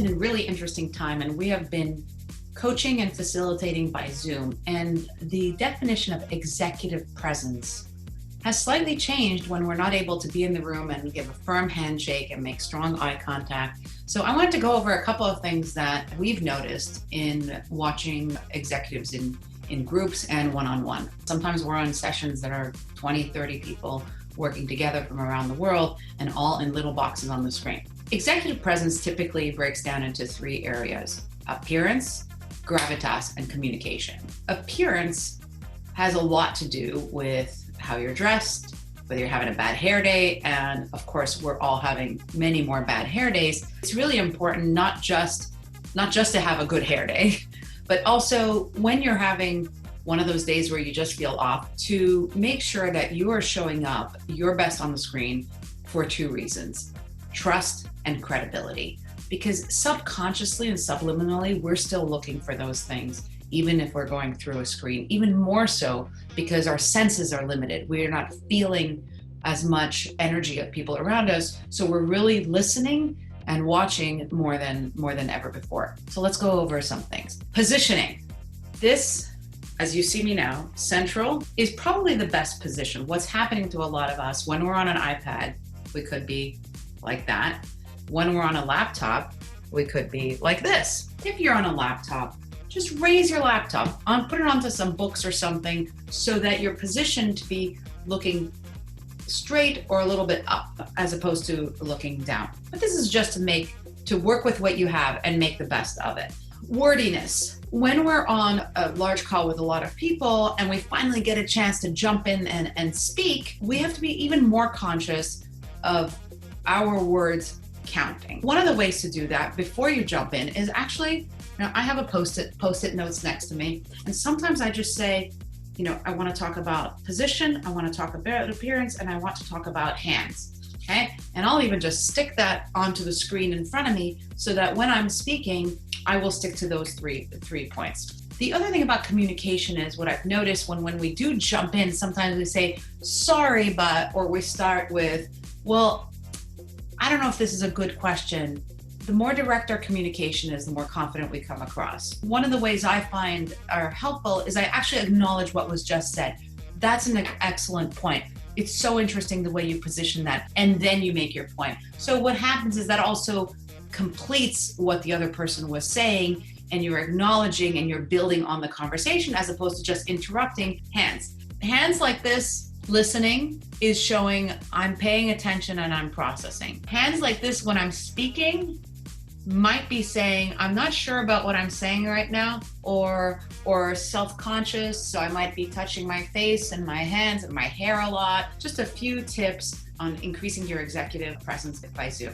a really interesting time, and we have been coaching and facilitating by Zoom. And the definition of executive presence has slightly changed when we're not able to be in the room and give a firm handshake and make strong eye contact. So I wanted to go over a couple of things that we've noticed in watching executives in groups and one-on-one. Sometimes we're on sessions that are 20, 30 people working together from around the world and all in little boxes on the screen. Executive presence typically breaks down into three areas: appearance, gravitas, and communication. Appearance has a lot to do with how you're dressed, whether you're having a bad hair day, and of course, we're all having many more bad hair days. It's really important not just to have a good hair day, but also when you're having one of those days where you just feel off, to make sure that you are showing up your best on the screen for two reasons: trust and credibility. Because subconsciously and subliminally, we're still looking for those things, even if we're going through a screen, even more so because our senses are limited. We're not feeling as much energy of people around us. So we're really listening and watching more than ever before. So let's go over some things. Positioning. This, as you see me now, central is probably the best position. What's happening to a lot of us when we're on an iPad, we could be like that. When we're on a laptop, we could be like this. If you're on a laptop, just raise your laptop, put it onto some books or something so that you're positioned to be looking straight or a little bit up as opposed to looking down. But this is just to work with what you have and make the best of it. Wordiness. When we're on a large call with a lot of people and we finally get a chance to jump in and speak, we have to be even more conscious of our words counting. One of the ways to do that before you jump in is actually, I have a post-it notes next to me, and sometimes I just say, I want to talk about position, I want to talk about appearance, and I want to talk about hands. Okay? And I'll even just stick that onto the screen in front of me so that when I'm speaking, I will stick to those three points. The other thing about communication is what I've noticed when we do jump in, sometimes we say, sorry, but, or we start with, well, I don't know if this is a good question. The more direct our communication is, the more confident we come across. One of the ways I find are helpful is I actually acknowledge what was just said. That's an excellent point. It's so interesting the way you position that, and then you make your point. So what happens is that also completes what the other person was saying, and you're acknowledging and you're building on the conversation as opposed to just interrupting. Hands like this, listening, is showing I'm paying attention and I'm processing. Hands like this when I'm speaking might be saying I'm not sure about what I'm saying right now, or self-conscious, so I might be touching my face and my hands and my hair a lot. Just a few tips on increasing your executive presence by Zoom.